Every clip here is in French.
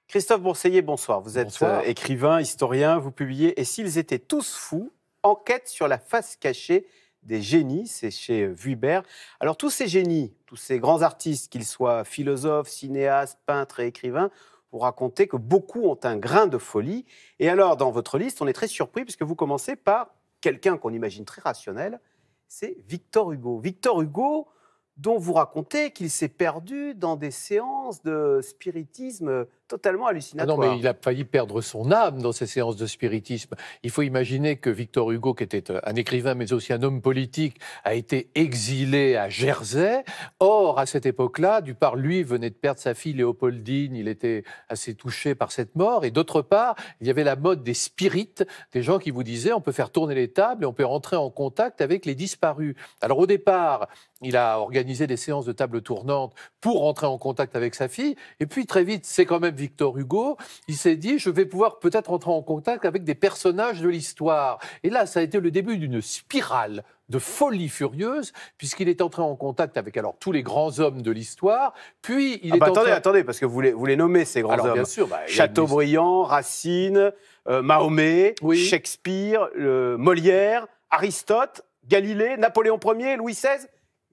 Christophe Bourseiller, bonsoir. Vous êtes écrivain, historien, vous publiez « Et s'ils étaient tous fous ?» Enquête sur la face cachée des génies, c'est chez Vuibert. Alors tous ces génies, tous ces grands artistes, qu'ils soient philosophes, cinéastes, peintres et écrivains, vous racontez que beaucoup ont un grain de folie. Et alors, dans votre liste, on est très surpris puisque vous commencez par quelqu'un qu'on imagine très rationnel, c'est Victor Hugo. Victor Hugo, dont vous racontez qu'il s'est perdu dans des séances de spiritisme totalement hallucinatoires. Ah non, mais il a failli perdre son âme dans ces séances de spiritisme. Il faut imaginer que Victor Hugo, qui était un écrivain mais aussi un homme politique, a été exilé à Jersey. Or, à cette époque-là, d'une part, lui venait de perdre sa fille Léopoldine, il était assez touché par cette mort. Et d'autre part, il y avait la mode des spirites, des gens qui vous disaient on peut faire tourner les tables et on peut rentrer en contact avec les disparus. Alors au départ, il a organisé des séances de table tournante pour rentrer en contact avec sa fille. Et puis très vite, c'est quand même Victor Hugo. Il s'est dit, je vais pouvoir peut-être rentrer en contact avec des personnages de l'histoire. Et là, ça a été le début d'une spirale de folie furieuse, puisqu'il est entré en contact avec alors tous les grands hommes de l'histoire. Puis il est attendez, parce que vous les nommez, ces grands hommes. Bien sûr, Chateaubriand, Racine, Mahomet, oui. Shakespeare, Molière, Aristote, Galilée, Napoléon Ier, Louis XVI.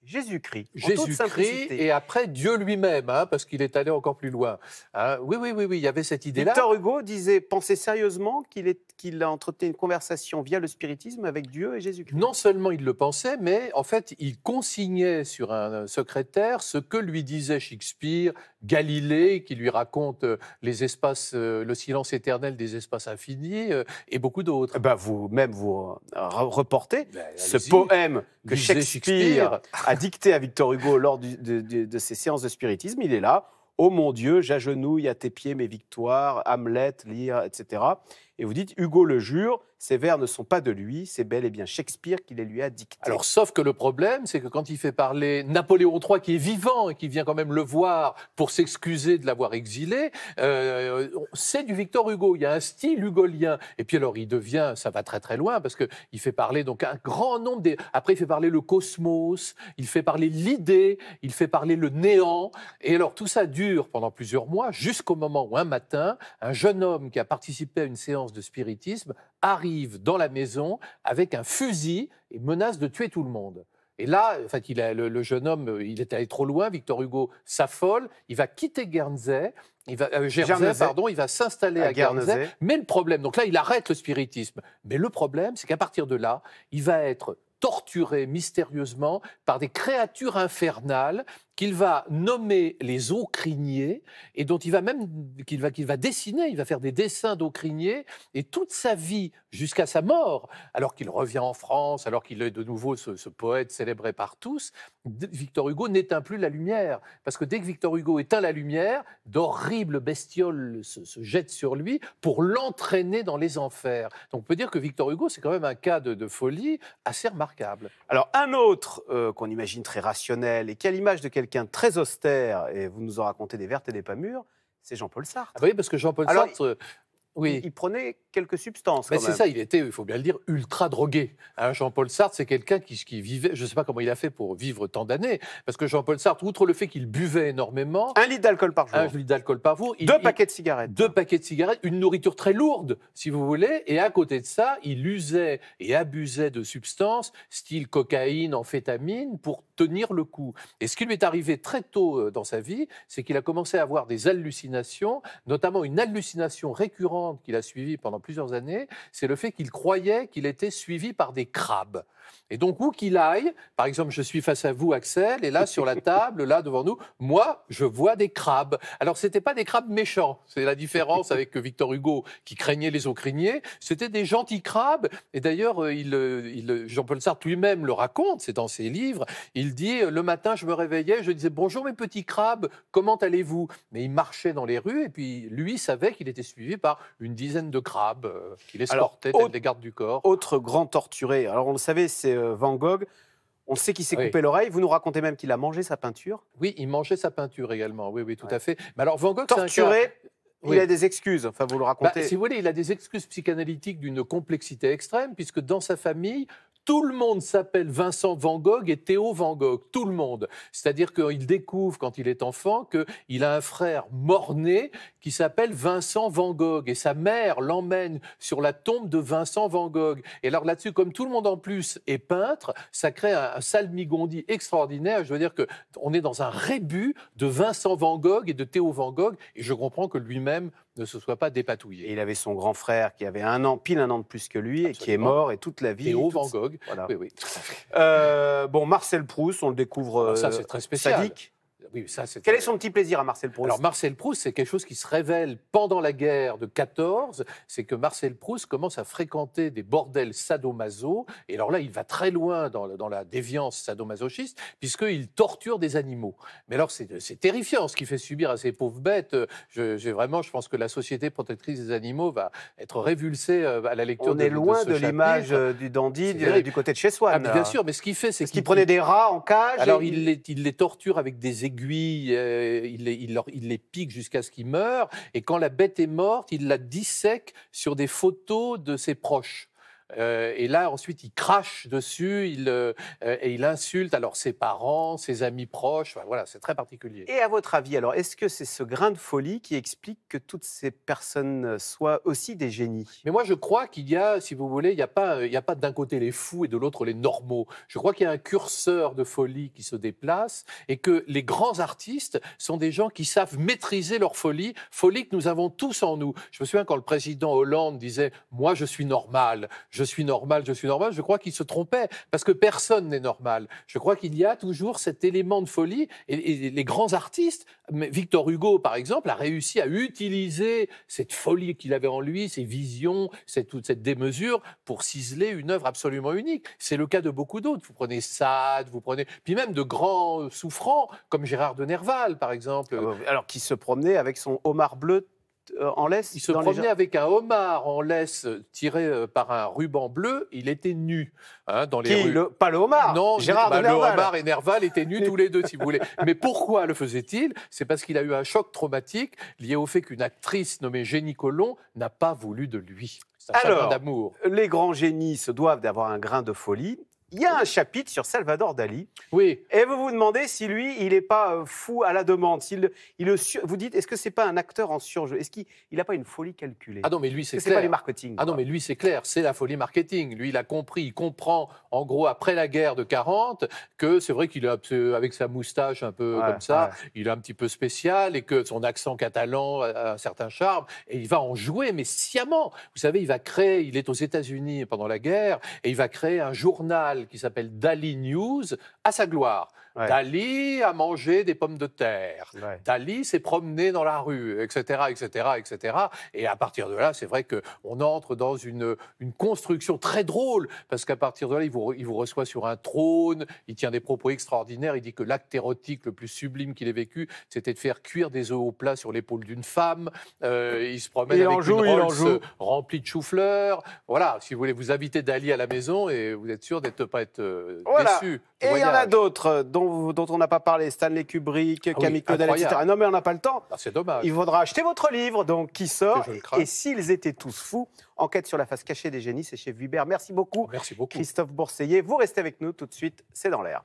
Jésus-Christ, et après Dieu lui-même, parce qu'il est allé encore plus loin. Oui, il y avait cette idée-là. Victor Hugo pensait sérieusement qu'il a entretenu une conversation via le spiritisme avec Dieu et Jésus-Christ. Non seulement il le pensait, mais en fait, il consignait sur un secrétaire ce que lui disait Shakespeare, Galilée, qui lui raconte les espaces, le silence éternel des espaces infinis, et beaucoup d'autres. Vous-même, vous reportez ce poème que Shakespeare a dicté à Victor Hugo lors de ses séances de spiritisme. Il est là. « Oh mon Dieu, j'agenouille à tes pieds mes victoires, Hamlet, Lear, etc. » Et vous dites, Hugo le jure, ces vers ne sont pas de lui, c'est bel et bien Shakespeare qui les lui a dictés. Alors, sauf que le problème, c'est que quand il fait parler Napoléon III, qui est vivant et qui vient quand même le voir pour s'excuser de l'avoir exilé, c'est du Victor Hugo. Il y a un style hugolien. Et puis alors, il devient, ça va très très loin, parce qu'il fait parler donc un grand nombre Après, il fait parler le cosmos, il fait parler l'idée, il fait parler le néant. Et alors, tout ça dure pendant plusieurs mois, jusqu'au moment où un matin, un jeune homme qui a participé à une séance de spiritisme arrive dans la maison avec un fusil et menace de tuer tout le monde. Et là, en fait, le jeune homme, il est allé trop loin, Victor Hugo s'affole, il va quitter Jersey, il va s'installer à Guernsey. Mais le problème, donc là, il arrête le spiritisme. Mais le problème, c'est qu'à partir de là, il va être torturé mystérieusement par des créatures infernales qu'il va nommer les Aucriniers et dont qu'il va dessiner, il va faire des dessins d'Aucriniers, et toute sa vie jusqu'à sa mort, alors qu'il revient en France, alors qu'il est de nouveau ce poète célébré par tous, Victor Hugo n'éteint plus la lumière, parce que dès que Victor Hugo éteint la lumière, d'horribles bestioles se jettent sur lui pour l'entraîner dans les enfers. Donc on peut dire que Victor Hugo, c'est quand même un cas de folie assez remarquable. Alors un autre qu'on imagine très rationnel et qui a l'image de quelqu'un de très austère, et vous nous en racontez des vertes et des pas mûres, c'est Jean-Paul Sartre. Oui, parce que Jean-Paul Sartre... Oui. Il prenait quelques substances. Mais c'est ça, il était, il faut bien le dire, ultra drogué. Jean-Paul Sartre, c'est quelqu'un qui vivait, je ne sais pas comment il a fait pour vivre tant d'années, parce que Jean-Paul Sartre, outre le fait qu'il buvait énormément... 1 litre d'alcool par jour. 1 litre d'alcool par jour. 2 paquets de cigarettes. 2 paquets de cigarettes, une nourriture très lourde, si vous voulez, et à côté de ça, il usait et abusait de substances, style cocaïne, amphétamine, pour tenir le coup. Et ce qui lui est arrivé très tôt dans sa vie, c'est qu'il a commencé à avoir des hallucinations, notamment une hallucination récurrente qu'il a suivie pendant plusieurs années, c'est le fait qu'il croyait qu'il était suivi par des crabes. Et donc, où qu'il aille, par exemple, je suis face à vous, Axel, et là, sur la table, là, devant nous, moi, je vois des crabes. Alors, ce n'étaient pas des crabes méchants. C'est la différence avec Victor Hugo, qui craignait les Aucriniers. C'était des gentils crabes. Et d'ailleurs, Jean-Paul Sartre lui-même le raconte, c'est dans ses livres. Il dit, le matin, je me réveillais, je disais, bonjour mes petits crabes, comment allez-vous? Mais il marchait dans les rues, et puis lui savait qu'il était suivi par une dizaine de crabes qu'il escortait tels des gardes du corps. Autre grand torturé, alors on le savait, c'est Van Gogh. On sait qu'il s'est coupé l'oreille. Vous nous racontez même qu'il a mangé sa peinture. Oui, il mangeait sa peinture également. Oui, tout à fait. Mais alors Van Gogh, torturé il a des excuses, enfin vous le racontez. Si vous voulez, il a des excuses psychanalytiques d'une complexité extrême, puisque dans sa famille, tout le monde s'appelle Vincent Van Gogh et Théo Van Gogh, tout le monde. C'est-à-dire qu'il découvre, quand il est enfant, qu'il a un frère mort-né qui s'appelle Vincent Van Gogh. Et sa mère l'emmène sur la tombe de Vincent Van Gogh. Et alors là-dessus, comme tout le monde en plus est peintre, ça crée un salmigondis extraordinaire. Je veux dire qu'on est dans un rébut de Vincent Van Gogh et de Théo Van Gogh. Et je comprends que lui-même ne se soit pas dépatouillé. Et il avait son grand frère qui avait pile un an de plus que lui. Absolument. Et qui est mort et toute la vie. Théo Van Gogh. Voilà. Oui, tout à fait. Bon, Marcel Proust, on le découvre ça, c'est très spécial. Sadique. Oui, Quel est son petit plaisir à Marcel Proust? Alors Marcel Proust, c'est quelque chose qui se révèle pendant la guerre de 14, c'est que Marcel Proust commence à fréquenter des bordels sadomaso, et alors là, il va très loin dans la déviance sadomasochiste, puisqu'il torture des animaux. Mais alors, c'est terrifiant ce qu'il fait subir à ces pauvres bêtes. Je pense que la Société protectrice des animaux va être révulsée à la lecture de ce chapitre. On est loin de l'image du dandy du côté de chez Swann. Bien sûr, mais ce qu'il fait, c'est qu'il prenait des rats en cage. Alors, il les torture avec des aiguilles, il les pique jusqu'à ce qu'ils meurent, et quand la bête est morte, il la dissèque sur des photos de ses proches. Et là, ensuite, il crache dessus, et il insulte alors ses parents, ses amis proches. Enfin, voilà, c'est très particulier. Et à votre avis, alors, est-ce que c'est ce grain de folie qui explique que toutes ces personnes soient aussi des génies? Mais moi, je crois qu'il y a, si vous voulez, il n'y a pas d'un côté les fous et de l'autre les normaux. Je crois qu'il y a un curseur de folie qui se déplace, et que les grands artistes sont des gens qui savent maîtriser leur folie que nous avons tous en nous. Je me souviens quand le président Hollande disait « Moi, je suis normal ». Je suis normal, je crois qu'il se trompait, parce que personne n'est normal. Je crois qu'il y a toujours cet élément de folie, et les grands artistes, Victor Hugo par exemple, a réussi à utiliser cette folie qu'il avait en lui, ses visions, toute cette démesure, pour ciseler une œuvre absolument unique. C'est le cas de beaucoup d'autres. Vous prenez Sade, puis même de grands souffrants, comme Gérard de Nerval par exemple. Alors, qui se promenait avec son homard bleu en laisse. Il se promenait avec un homard en laisse tiré par un ruban bleu. Il était nu dans les rues. Pas le homard. Non, Gérard de Nerval. Le homard et Nerval étaient nus tous les deux, si vous voulez. Mais pourquoi le faisait-il? C'est parce qu'il a eu un choc traumatique lié au fait qu'une actrice nommée Jenny Colomb n'a pas voulu de lui. C'est un chagrin d'amour. Les grands génies se doivent d'avoir un grain de folie. Il y a un chapitre sur Salvador Dali. Oui. Et vous vous demandez si lui, il n'est pas fou à la demande. Vous dites, est-ce que c'est pas un acteur en surjeu? Est-ce qu'il n'a pas une folie calculée? Ah non, mais lui, c'est clair. C'est pas du marketing. Ah non, mais lui, c'est clair. C'est la folie marketing. Lui, il a compris, il comprend, en gros, après la guerre de 40, que c'est vrai qu'il est avec sa moustache un peu comme ça, il est un petit peu spécial, et que son accent catalan a un certain charme. Et il va en jouer, mais sciemment. Vous savez, il est aux États-Unis pendant la guerre, et il va créer un journal qui s'appelle Dali News, à sa gloire. Ouais. Dali a mangé des pommes de terre. Ouais. Dali s'est promené dans la rue, etc., etc., etc. Et à partir de là, c'est vrai qu'on entre dans une construction très drôle, parce qu'à partir de là, il vous reçoit sur un trône, il tient des propos extraordinaires, il dit que l'acte érotique le plus sublime qu'il ait vécu, c'était de faire cuire des œufs au plat sur l'épaule d'une femme. Il se promène avec une Rolls remplie de choux-fleurs. Voilà, si vous voulez, vous invitez Dali à la maison et vous êtes sûr de ne pas être déçu. Et il y en a d'autres dont on n'a pas parlé, Stanley Kubrick, Camille Claudel, etc. Non, mais on n'a pas le temps. Ah, c'est dommage. Il faudra acheter votre livre, donc, qui sort. Et s'ils étaient tous fous, enquête sur la face cachée des génies, c'est chez Vuibert. Merci beaucoup. Merci beaucoup. Christophe Bourseiller. Vous restez avec nous tout de suite, c'est dans l'air.